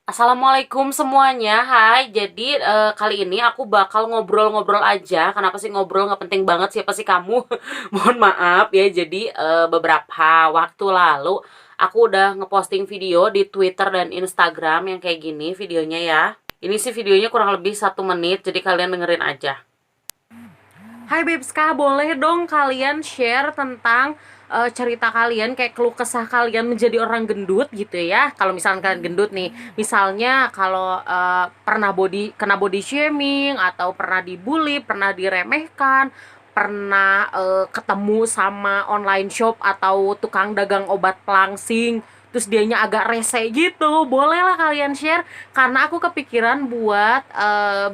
Assalamualaikum semuanya, hai. Jadi kali ini aku bakal ngobrol-ngobrol aja. Kenapa sih ngobrol, nggak penting banget siapa sih kamu? Mohon maaf ya. Jadi beberapa waktu lalu aku udah ngeposting video di Twitter dan Instagram yang kayak gini videonya ya. Ini sih videonya kurang lebih 1 menit, jadi kalian dengerin aja. Hai Bebska, boleh dong kalian share tentang cerita kalian, kayak keluh kesah kalian menjadi orang gendut gitu ya. Kalau misalkan kalian gendut nih, misalnya kalau kena body shaming, atau pernah dibully, pernah diremehkan, pernah ketemu sama online shop atau tukang dagang obat pelangsing, terus dianya agak rese gitu, bolehlah kalian share. Karena aku kepikiran buat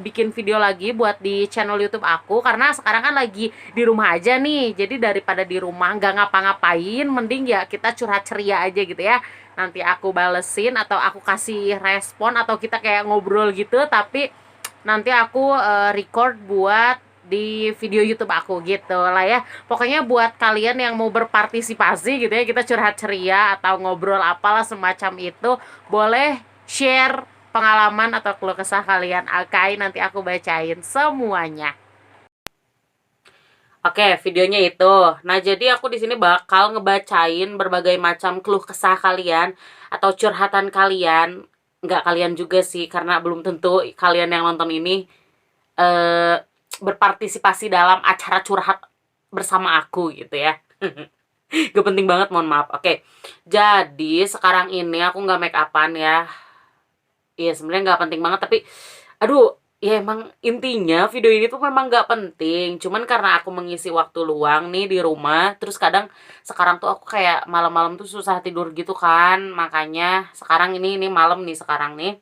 bikin video lagi buat di channel YouTube aku, karena sekarang kan lagi di rumah aja nih. Jadi daripada di rumah nggak ngapa-ngapain, mending ya kita curhat ceria aja gitu ya. Nanti aku balesin atau aku kasih respon, atau kita kayak ngobrol gitu, tapi nanti aku record buat di video YouTube aku gitu lah ya. Pokoknya buat kalian yang mau berpartisipasi gitu ya, kita curhat ceria atau ngobrol apalah semacam itu, boleh share pengalaman atau keluh kesah kalian. Oke, nanti aku bacain semuanya. Oke, videonya itu. Nah, jadi aku di sini bakal ngebacain berbagai macam keluh kesah kalian atau curhatan kalian. Nggak kalian juga sih, karena belum tentu kalian yang nonton ini eh, berpartisipasi dalam acara curhat bersama aku gitu ya. Gak penting banget, mohon maaf. Oke, jadi sekarang ini aku nggak make upan ya. Iya, sebenarnya nggak penting banget, tapi aduh, ya emang intinya video ini tuh memang nggak penting. Cuman karena aku mengisi waktu luang nih di rumah, terus kadang sekarang tuh aku kayak malam-malam tuh susah tidur gitu kan. Makanya sekarang ini malam nih sekarang nih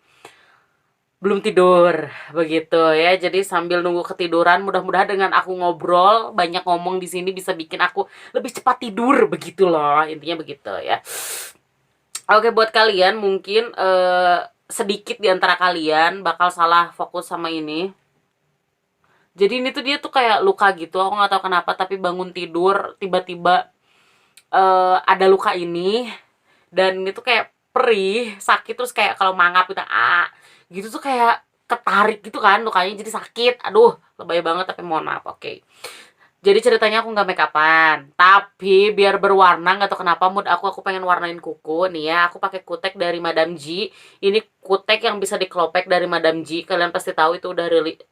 belum tidur begitu ya. Jadi sambil nunggu ketiduran, mudah-mudahan dengan aku ngobrol banyak ngomong di sini bisa bikin aku lebih cepat tidur begitu loh. Intinya begitu ya. Oke, buat kalian mungkin sedikit di antara kalian bakal salah fokus sama ini. Jadi ini tuh dia tuh kayak luka gitu, aku nggak tahu kenapa, tapi bangun tidur tiba-tiba ada luka ini, dan itu kayak perih, sakit, terus kayak kalau mangap gitu, gitu tuh kayak ketarik gitu kan lukanya, jadi sakit. Aduh, lebay banget, tapi mohon maaf. Oke. Jadi ceritanya aku nggak make upan, tapi biar berwarna, nggak tahu kenapa mood aku pengen warnain kuku nih ya. Aku pakai kutek dari Madame G. Ini kutek yang bisa dikelopek dari Madame G. Kalian pasti tahu itu udah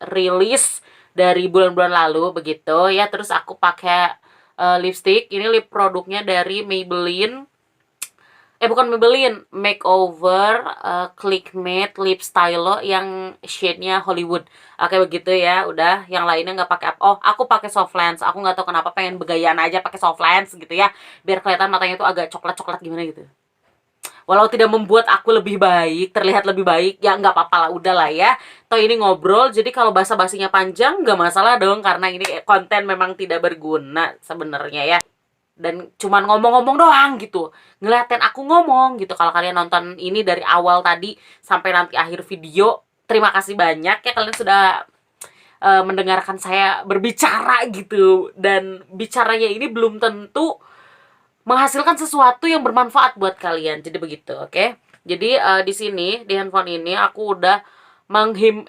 rilis dari bulan-bulan lalu begitu ya. Terus aku pakai lipstick. Ini lip produknya dari Maybelline. Bukan Maybelline, Makeover Click Matte Lip Stylo yang shade-nya Hollywood. Oke, begitu ya. Udah, yang lainnya nggak pakai apa. Oh, aku pakai soft lens. Aku nggak tahu kenapa pengen begayaan aja pakai soft lens gitu ya. Biar kelihatan matanya tuh agak coklat-coklat gimana gitu. Walau tidak membuat aku lebih baik, terlihat lebih baik, ya nggak apa-apa lah, udah lah ya. Toh ini ngobrol, jadi kalau basa-basinya panjang nggak masalah dong, karena ini konten memang tidak berguna sebenarnya ya. Dan cuman ngomong-ngomong doang gitu, ngeliatin aku ngomong gitu. Kalau kalian nonton ini dari awal tadi sampai nanti akhir video, terima kasih banyak ya, kalian sudah mendengarkan saya berbicara gitu. Dan bicaranya ini belum tentu menghasilkan sesuatu yang bermanfaat buat kalian, jadi begitu. Oke. Jadi di sini di handphone ini aku udah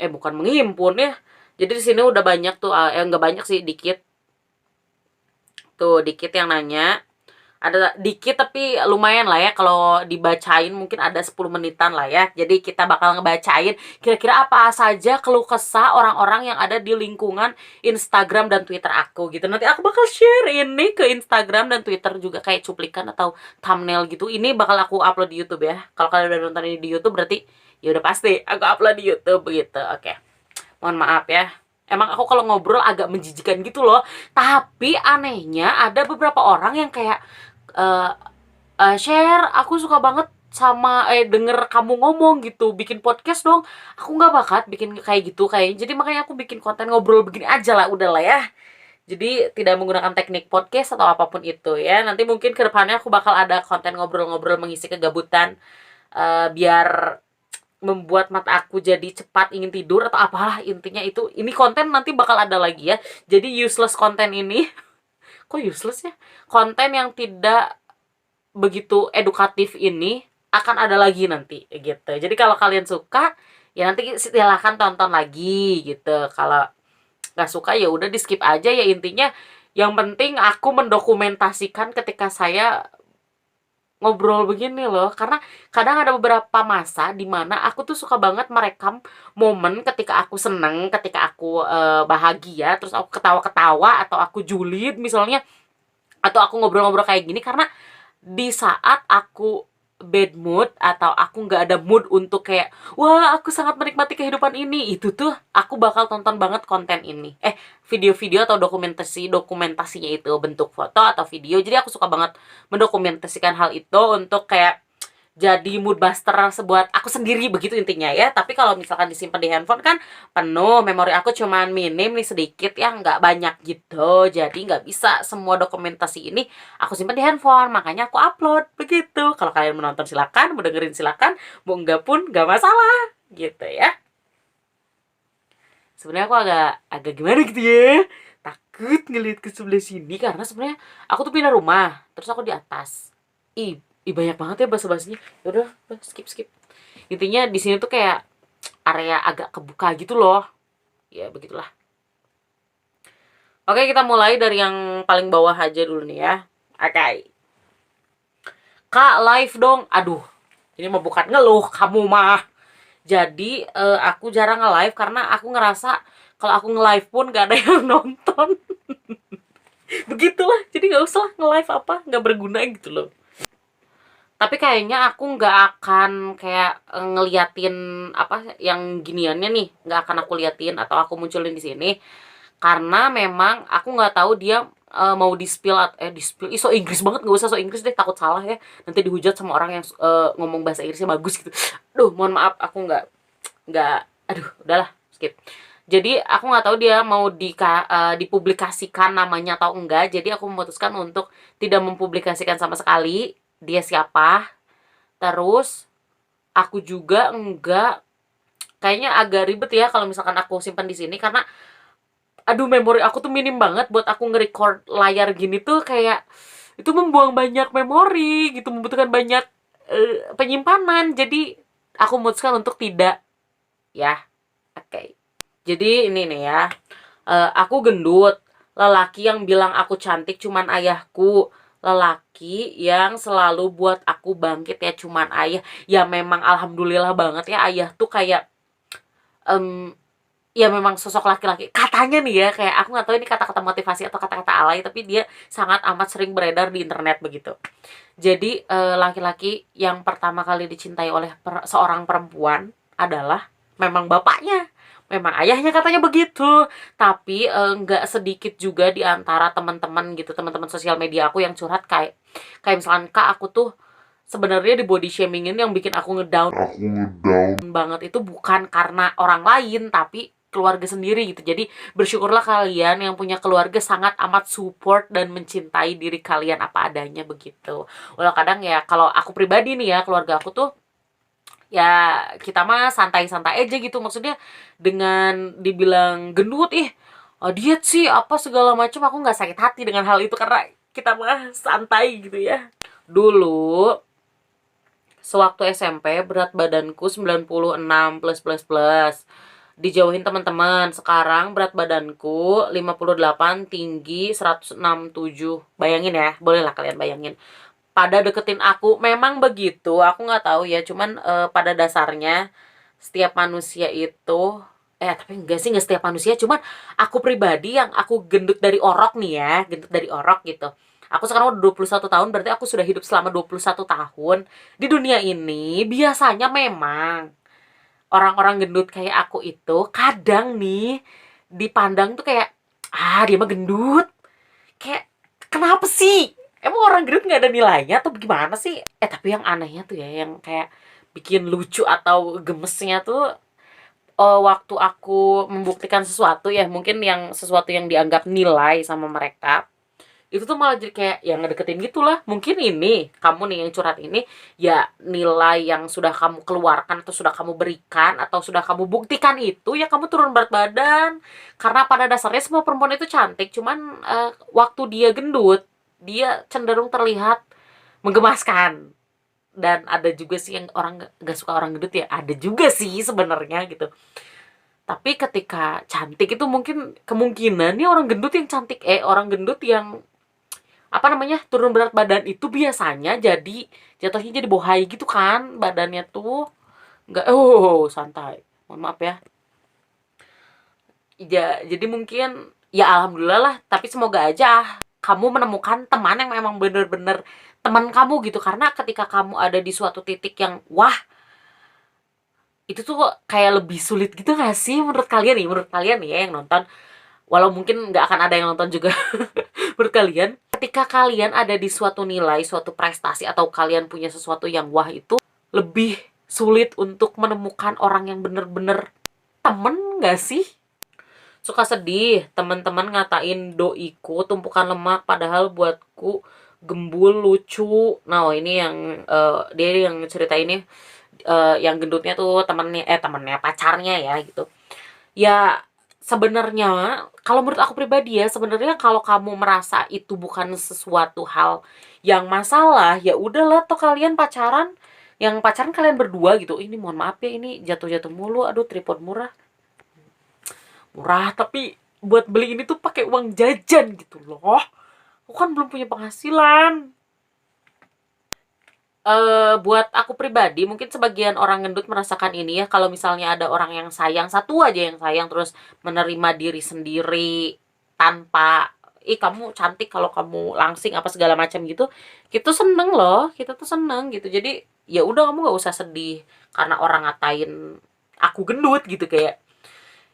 bukan menghimpun ya. Jadi di sini udah banyak tuh, nggak banyak sih, dikit tuh, dikit yang nanya. Ada dikit tapi lumayan lah ya, kalau dibacain mungkin ada 10 menitan lah ya. Jadi kita bakal ngebacain kira-kira apa saja keluh kesah orang-orang yang ada di lingkungan Instagram dan Twitter aku gitu. Nanti aku bakal share ini ke Instagram dan Twitter juga, kayak cuplikan atau thumbnail gitu. Ini bakal aku upload di YouTube ya. Kalau kalian udah nonton ini di YouTube, berarti ya udah pasti aku upload di YouTube begitu. Oke. Mohon maaf ya. Emang aku kalau ngobrol agak menjijikan gitu loh. Tapi anehnya ada beberapa orang yang kayak eh share, aku suka banget sama denger kamu ngomong gitu, bikin podcast dong. Aku nggak bakat bikin kayak gitu kayaknya, jadi makanya aku bikin konten ngobrol begini aja lah, udah lah ya. Jadi tidak menggunakan teknik podcast atau apapun itu ya. Nanti mungkin kedepannya aku bakal ada konten ngobrol-ngobrol mengisi kegabutan, biar membuat mata aku jadi cepat ingin tidur atau apalah. Intinya itu, ini konten nanti bakal ada lagi ya. Jadi useless konten ini kok useless ya, konten yang tidak begitu edukatif ini akan ada lagi nanti gitu. Jadi kalau kalian suka ya nanti silahkan tonton lagi gitu. Kalau nggak suka ya udah di skip aja ya, intinya yang penting aku mendokumentasikan ketika saya ngobrol begini loh, karena kadang ada beberapa masa di mana aku tuh suka banget merekam momen ketika aku seneng, ketika aku bahagia, terus aku ketawa-ketawa atau aku julid misalnya, atau aku ngobrol-ngobrol kayak gini, karena di saat aku bad mood atau aku nggak ada mood untuk kayak wah aku sangat menikmati kehidupan ini, itu tuh aku bakal tonton banget konten ini, video-video atau dokumentasinya itu bentuk foto atau video. Jadi aku suka banget mendokumentasikan hal itu untuk kayak jadi mood buster sebuat aku sendiri begitu intinya ya. Tapi kalau misalkan disimpan di handphone kan penuh, memori aku cuman minim nih, sedikit ya, nggak banyak gitu. Jadi nggak bisa semua dokumentasi ini aku simpan di handphone, makanya aku upload begitu. Kalau kalian menonton silakan, mau dengerin silakan, mau enggak pun nggak masalah gitu ya. Sebenarnya aku agak agak gimana gitu ya, takut ngeliat ke sebelah sini karena sebenarnya aku tuh pindah rumah, terus aku di atas. Ih, banyak banget ya basa-basinya. Yaudah, skip skip. Intinya di sini tuh kayak area agak kebuka gitu loh. Ya begitulah. Oke, kita mulai dari yang paling bawah aja dulu nih ya. Oke. Kak, live dong. Aduh, ini mah bukan ngeluh kamu mah. Jadi aku jarang nge-live karena aku ngerasa kalau aku nge-live pun gak ada yang nonton. Begitulah. Jadi nggak usah nge-live apa, nggak berguna gitu loh. Tapi kayaknya aku nggak akan kayak ngeliatin apa yang giniannya nih, nggak akan aku liatin atau aku munculin di sini karena memang aku nggak tahu dia mau di-spill iso Inggris banget, nggak usah so Inggris deh, takut salah ya, nanti dihujat sama orang yang ngomong bahasa Inggrisnya bagus gitu. Aduh, mohon maaf, aku nggak aduh udahlah, skip. Jadi aku nggak tahu dia mau dipublikasikan namanya atau enggak, jadi aku memutuskan untuk tidak mempublikasikan sama sekali dia siapa. Terus aku juga enggak, kayaknya agak ribet ya kalau misalkan aku simpan di sini karena aduh memori aku tuh minim banget buat aku nge-record layar gini tuh, kayak itu membuang banyak memori gitu, membutuhkan banyak penyimpanan. Jadi aku memutuskan untuk tidak ya. Oke. Jadi ini nih ya. Aku gendut. Lelaki yang bilang aku cantik cuman ayahku. Lelaki yang selalu buat aku bangkit ya cuman ayah. Ya memang alhamdulillah banget ya, ayah tuh kayak em, ya memang sosok laki-laki katanya nih ya, kayak aku nggak tahu ini kata-kata motivasi atau kata-kata alay, tapi dia sangat amat sering beredar di internet begitu. Jadi laki-laki yang pertama kali dicintai oleh seorang perempuan adalah memang bapaknya, memang ayahnya, katanya begitu. Tapi nggak sedikit juga di antara teman-teman gitu, teman-teman sosial media aku yang curhat kayak kayak misalkan, kak aku tuh sebenarnya di body shamingin yang bikin aku ngedown banget itu bukan karena orang lain tapi keluarga sendiri gitu. Jadi bersyukurlah kalian yang punya keluarga sangat amat support dan mencintai diri kalian apa adanya begitu. Walau kadang ya kalau aku pribadi nih ya, keluarga aku tuh ya kita mah santai-santai aja gitu, maksudnya dengan dibilang gendut, diet sih apa segala macam, aku nggak sakit hati dengan hal itu karena kita mah santai gitu ya. Dulu sewaktu SMP berat badanku 96 plus plus plus. Dijauhin teman-teman. Sekarang berat badanku 58, tinggi 167. Bayangin ya, bolehlah kalian bayangin. Pada deketin aku memang begitu, aku nggak tahu ya, cuman pada dasarnya setiap manusia itu tapi enggak sih, nggak setiap manusia, cuman aku pribadi yang aku gendut dari orok nih ya, gendut dari orok gitu. Aku sekarang udah 21 tahun, berarti aku sudah hidup selama 21 tahun di dunia ini. Biasanya memang orang-orang gendut kayak aku itu kadang nih dipandang tuh kayak, dia mah gendut. Kayak kenapa sih? Emang orang gendut nggak ada nilainya atau gimana sih? Tapi yang anehnya tuh ya, yang kayak bikin lucu atau gemesnya tuh waktu aku membuktikan sesuatu ya, mungkin yang sesuatu yang dianggap nilai sama mereka, itu tuh malah jadi kayak yang ngedeketin gitulah. Mungkin ini kamu nih yang curhat ini ya nilai yang sudah kamu keluarkan atau sudah kamu berikan atau sudah kamu buktikan itu ya, kamu turun berat badan. Karena pada dasarnya semua perempuan itu cantik, cuman waktu dia gendut dia cenderung terlihat menggemaskan dan ada juga sih yang orang nggak suka orang gendut ya, ada juga sih sebenarnya gitu. Tapi ketika cantik itu mungkin kemungkinan nih orang gendut yang cantik, orang gendut yang apa namanya turun berat badan itu biasanya jadi jatuhnya jadi bohai gitu kan badannya tuh. Nggak, santai, mohon maaf ya. Jadi mungkin ya alhamdulillah lah, tapi semoga aja kamu menemukan teman yang memang bener-bener teman kamu gitu, karena ketika kamu ada di suatu titik yang wah, itu tuh kayak lebih sulit gitu gak sih menurut kalian nih ya yang nonton, walau mungkin nggak akan ada yang nonton juga. Menurut kalian, ketika kalian ada di suatu nilai, suatu prestasi, atau kalian punya sesuatu yang wah, itu lebih sulit untuk menemukan orang yang bener-bener temen gak sih? Suka sedih, teman-teman ngatain doiku tumpukan lemak, padahal buatku gembul lucu. Nah, ini yang dia yang cerita ini, yang gendutnya tuh temennya pacarnya ya gitu. Ya sebenarnya kalau menurut aku pribadi ya, sebenarnya kalau kamu merasa itu bukan sesuatu hal yang masalah, ya udahlah, toh kalian pacaran, yang pacaran kalian berdua gitu. Ini mohon maaf ya, ini jatuh-jatuh mulu, aduh, tripod murah. Murah tapi buat beli ini tuh pakai uang jajan gitu loh. Aku kan belum punya penghasilan. Buat aku pribadi, mungkin sebagian orang gendut merasakan ini ya, kalau misalnya ada orang yang sayang, satu aja yang sayang, terus menerima diri sendiri tanpa, ih kamu cantik kalau kamu langsing apa segala macam gitu, kita seneng loh, kita tuh seneng gitu. Jadi ya udah, kamu nggak usah sedih karena orang ngatain aku gendut gitu, kayak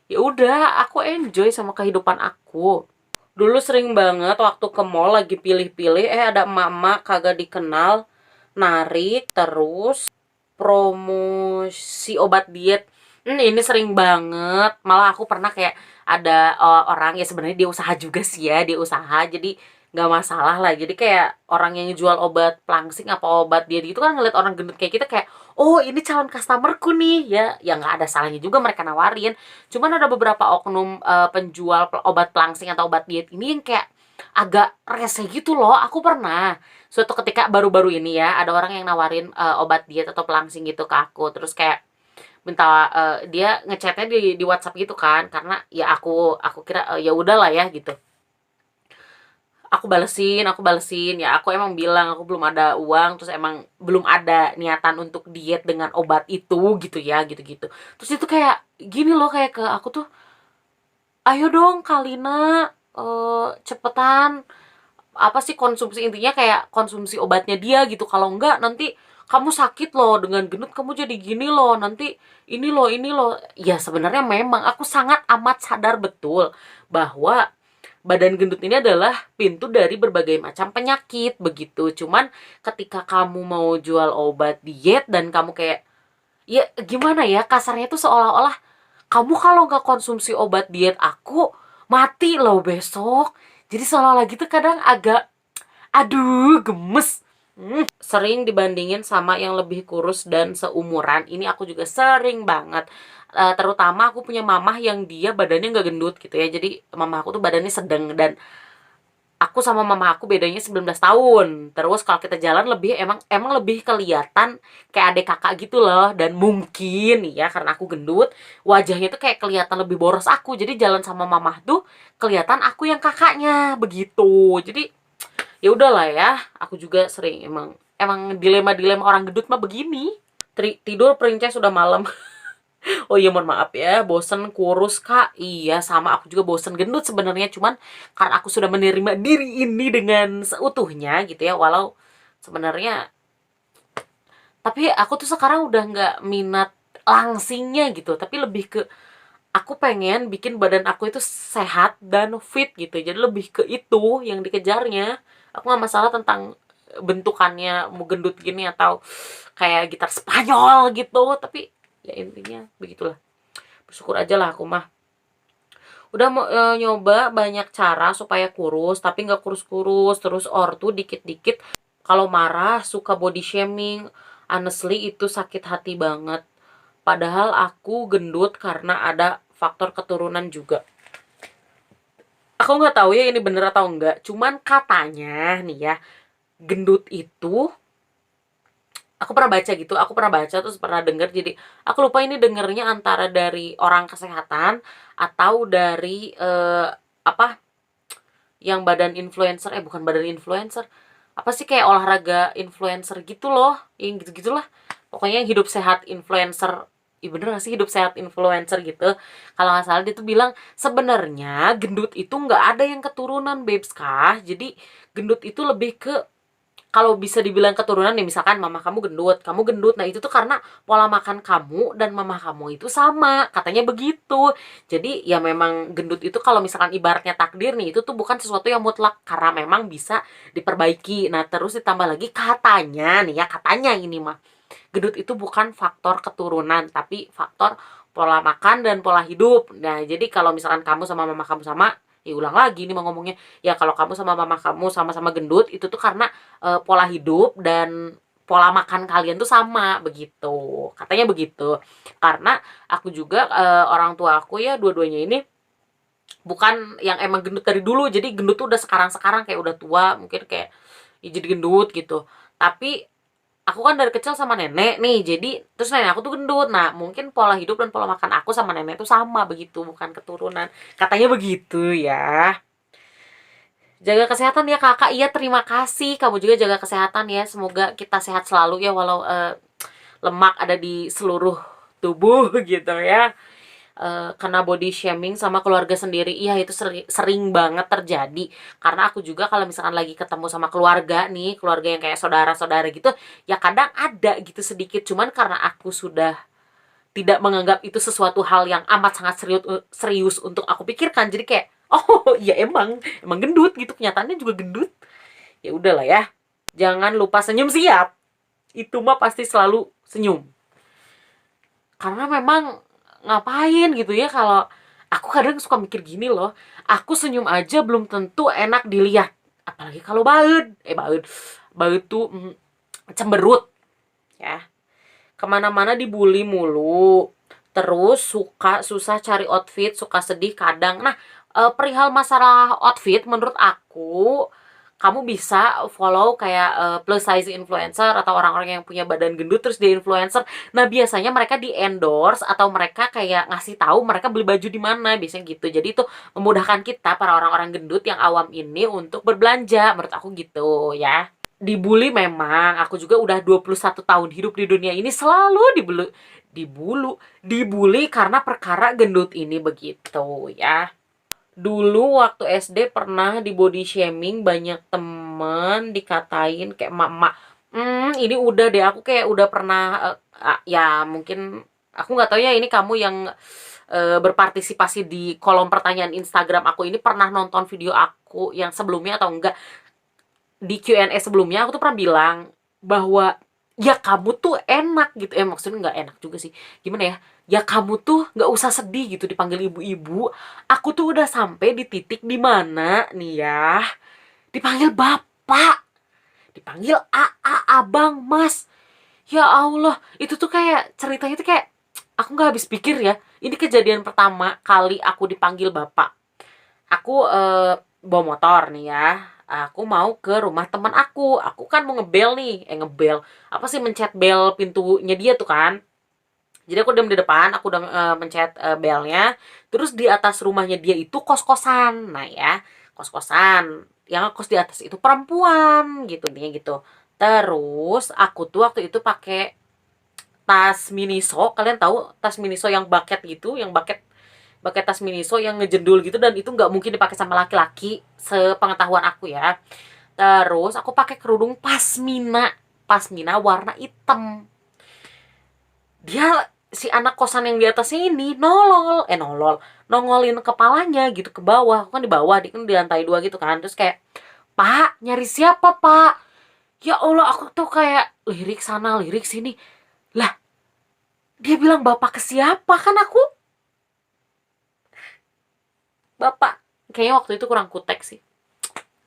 ya udah, aku enjoy sama kehidupan aku. Dulu sering banget waktu ke mall lagi pilih-pilih, ada emak-emak kagak dikenal narik terus promosi obat diet. Ini sering banget. Malah aku pernah kayak ada orang, ya sebenarnya dia usaha juga sih ya, dia usaha jadi nggak masalah lah. Jadi kayak orang yang jual obat pelangsing apa obat diet gitu kan, ngeliat orang gendut kayak kita kayak, oh ini calon customerku nih ya. Ya nggak ada salahnya juga mereka nawarin. Cuman ada beberapa oknum penjual obat pelangsing atau obat diet ini yang kayak agak rese gitu loh. Aku pernah suatu ketika baru-baru ini ya, ada orang yang nawarin obat diet atau pelangsing gitu ke aku, terus kayak minta, dia ngechatnya di WhatsApp gitu kan, karena ya aku kira ya udahlah ya gitu. Aku balesin, ya aku emang bilang aku belum ada uang, terus emang belum ada niatan untuk diet dengan obat itu gitu ya, gitu-gitu. Terus itu kayak gini loh, kayak ke aku tuh, ayo dong Kalina, cepetan, apa sih, konsumsi, intinya kayak konsumsi obatnya dia gitu, kalau enggak nanti kamu sakit loh, dengan gendut kamu jadi gini loh, nanti ini loh. Ya sebenarnya memang aku sangat amat sadar betul bahwa badan gendut ini adalah pintu dari berbagai macam penyakit begitu. Cuman ketika kamu mau jual obat diet dan kamu kayak, ya gimana ya, kasarnya tuh seolah-olah kamu kalau nggak konsumsi obat diet aku mati loh besok. Jadi seolah-olah gitu, kadang agak, aduh, gemes. Sering dibandingin sama yang lebih kurus dan seumuran. Ini aku juga sering banget. Terutama aku punya mamah yang dia badannya nggak gendut gitu ya. Jadi mamah aku tuh badannya sedang, dan aku sama mama aku bedanya 19 tahun. Terus kalau kita jalan lebih, emang lebih kelihatan kayak adik kakak gitu loh. Dan mungkin ya karena aku gendut, wajahnya tuh kayak kelihatan lebih boros aku. Jadi jalan sama mama tuh kelihatan aku yang kakaknya begitu. Jadi ya udahlah ya, aku juga sering, emang dilema-dilema orang gendut mah begini. Tidur princess sudah malam. Oh iya, mohon maaf ya, bosen kurus kak. Iya, sama aku juga bosen gendut sebenarnya, cuman karena aku sudah menerima diri ini dengan seutuhnya gitu ya, walau sebenarnya, tapi aku tuh sekarang udah nggak minat langsingnya gitu, tapi lebih ke aku pengen bikin badan aku itu sehat dan fit gitu, jadi lebih ke itu yang dikejarnya. Aku nggak masalah tentang bentukannya mau gendut gini atau kayak gitar Spanyol gitu, tapi ya intinya begitulah. Bersyukur aja lah aku mah. Udah mau nyoba banyak cara supaya kurus, tapi nggak kurus-kurus, terus ortu dikit-dikit. Kalau marah suka body shaming. Honestly itu sakit hati banget. Padahal aku gendut karena ada faktor keturunan juga. Aku nggak tahu ya ini bener atau enggak. Cuman katanya nih ya, gendut itu Aku pernah baca gitu, aku pernah baca terus pernah denger, jadi aku lupa ini dengernya antara dari orang kesehatan atau dari apa, yang badan influencer, bukan badan influencer, apa sih, kayak olahraga influencer gitu loh, yang gitu-gitulah. Pokoknya hidup sehat influencer. Ih, bener gak sih hidup sehat influencer gitu? Kalau nggak salah dia tuh bilang sebenarnya gendut itu nggak ada yang keturunan, babes kah. Jadi gendut itu lebih ke, kalau bisa dibilang keturunan nih, misalkan mama kamu gendut, nah itu tuh karena pola makan kamu dan mama kamu itu sama, katanya begitu. Jadi ya memang gendut itu kalau misalkan ibaratnya takdir nih, itu tuh bukan sesuatu yang mutlak, karena memang bisa diperbaiki. Nah terus ditambah lagi katanya nih ya, katanya ini mah, gendut itu bukan faktor keturunan, tapi faktor pola makan dan pola hidup. Nah jadi kalau misalkan kamu sama mama kamu sama, ya ulang lagi nih mau ngomongnya, ya kalau kamu sama mama kamu sama-sama gendut itu tuh karena pola hidup dan pola makan kalian tuh sama, begitu katanya begitu. Karena aku juga orang tua aku ya dua-duanya ini bukan yang emang gendut dari dulu, jadi gendut tuh udah sekarang-sekarang, kayak udah tua mungkin, kayak ya jadi gendut gitu. Tapi aku kan dari kecil sama nenek nih, jadi terus nenek aku tuh gendut. Nah mungkin pola hidup dan pola makan aku sama nenek tuh sama, begitu, bukan keturunan, katanya begitu ya. Jaga kesehatan ya kakak. Iya, terima kasih, kamu juga jaga kesehatan ya, semoga kita sehat selalu ya, walau lemak ada di seluruh tubuh gitu ya. Kena body shaming sama keluarga sendiri, iya itu sering banget terjadi. Karena aku juga kalau misalkan lagi ketemu sama keluarga nih, keluarga yang kayak saudara-saudara gitu, ya kadang ada gitu sedikit, cuman karena aku sudah tidak menganggap itu sesuatu hal yang amat sangat serius serius untuk aku pikirkan, jadi kayak oh iya, emang gendut gitu, kenyataannya juga gendut, ya udahlah ya. Jangan lupa senyum, siap, itu mah pasti selalu senyum. Karena memang ngapain gitu ya, kalau aku kadang suka mikir gini loh, aku senyum aja belum tentu enak dilihat, apalagi kalau baut tuh cemberut ya, kemana-mana dibully mulu, terus suka susah cari outfit, suka sedih kadang. Nah perihal masalah outfit, menurut aku kamu bisa follow kayak plus size influencer atau orang-orang yang punya badan gendut terus dia influencer. Nah biasanya mereka di endorse atau mereka kayak ngasih tahu mereka beli baju di mana, biasanya gitu. Jadi itu memudahkan kita para orang-orang gendut yang awam ini untuk berbelanja, menurut aku gitu ya. Dibully memang, aku juga udah 21 tahun hidup di dunia ini selalu dibully karena perkara gendut ini, begitu ya. Dulu waktu SD pernah di body shaming, banyak temen dikatain kayak emak-emak. Ini udah deh, aku kayak udah pernah ya mungkin aku nggak tahu ya, ini kamu yang berpartisipasi di kolom pertanyaan Instagram aku ini pernah nonton video aku yang sebelumnya atau enggak. Di Q&A sebelumnya aku tuh pernah bilang bahwa ya kamu tuh enak gitu, maksudnya nggak enak juga sih, gimana ya, ya kamu tuh nggak usah sedih gitu dipanggil ibu-ibu. Aku tuh udah sampai di titik dimana nih ya, dipanggil bapak, dipanggil abang, mas. Ya Allah, itu tuh kayak ceritanya tuh kayak aku nggak habis pikir ya. Ini kejadian pertama kali aku dipanggil bapak. Aku bawa motor nih ya, aku mau ke rumah teman aku kan mau ngebel nih, ngebel apa sih, mencet bel pintunya dia tuh kan. Jadi aku diam di depan, aku udah mencet belnya. Terus di atas rumahnya dia itu kos-kosan, nah ya, kos-kosan yang kos di atas itu perempuan gitu, intinya gitu. Terus aku tuh waktu itu pakai tas Miniso, kalian tahu tas Miniso yang bucket gitu, yang bucket pakai tas Miniso yang ngejendul gitu, dan itu nggak mungkin dipakai sama laki-laki sepengetahuan aku ya. Terus aku pakai kerudung pasmina warna hitam. Dia, si anak kosan yang di atasnya ini nongolin kepalanya gitu ke bawah. Aku kan di bawah, dia kan di lantai 2 gitu kan. Terus kayak, pak, nyari siapa pak? Ya Allah, aku tuh kayak lirik sana lirik sini lah. Dia bilang bapak ke siapa, kan aku bapak. Kayaknya waktu itu kurang kutek sih,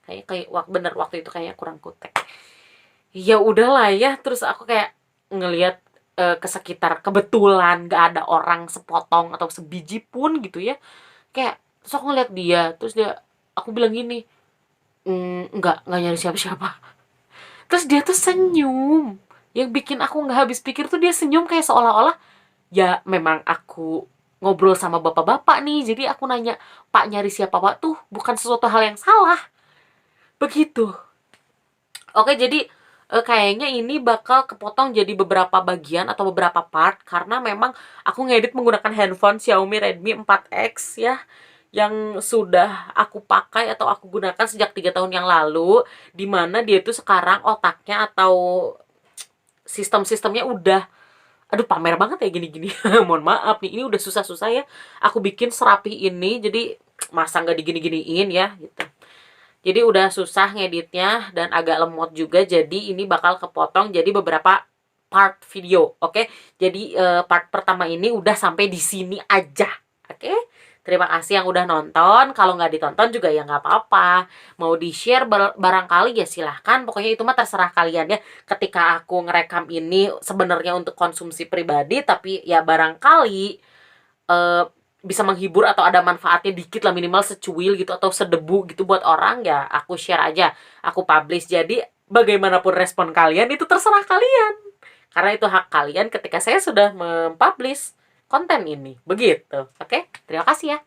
kayak bener waktu itu kayaknya kurang kutek. Ya udahlah ya, terus aku kayak ngelihat ke sekitar, kebetulan gak ada orang sepotong atau sebiji pun gitu ya. Kayak terus aku ngeliat dia, terus aku bilang gini, enggak nyari siapa-siapa. Terus dia tuh senyum. Yang bikin aku nggak habis pikir tuh dia senyum kayak seolah-olah, ya memang aku ngobrol sama bapak-bapak nih, jadi aku nanya, "Pak, nyari siapa Pak?" tuh bukan sesuatu hal yang salah. Begitu. Oke, jadi kayaknya ini bakal kepotong jadi beberapa bagian atau beberapa part karena memang aku ngedit menggunakan handphone Xiaomi Redmi 4X ya, yang sudah aku pakai atau aku gunakan sejak 3 tahun yang lalu, dimana dia itu sekarang otaknya atau sistem-sistemnya udah, aduh pamer banget ya gini-gini. Mohon maaf nih, ini udah susah-susah ya aku bikin serapi ini, jadi masa nggak digini-giniin ya gitu. Jadi udah susah ngeditnya dan agak lemot juga, jadi ini bakal kepotong jadi beberapa part video, oke? Jadi part pertama ini udah sampai di sini aja, oke? Terima kasih yang udah nonton. Kalau nggak ditonton juga ya nggak apa-apa. Mau di-share barangkali ya silahkan. Pokoknya itu mah terserah kalian ya. Ketika aku ngerekam ini sebenarnya untuk konsumsi pribadi, tapi ya barangkali eh, bisa menghibur atau ada manfaatnya dikit lah, minimal secuil gitu atau sedebu gitu buat orang, ya aku share aja, aku publish. Jadi bagaimanapun respon kalian itu terserah kalian, karena itu hak kalian ketika saya sudah mempublish konten ini. Begitu. Oke, terima kasih ya.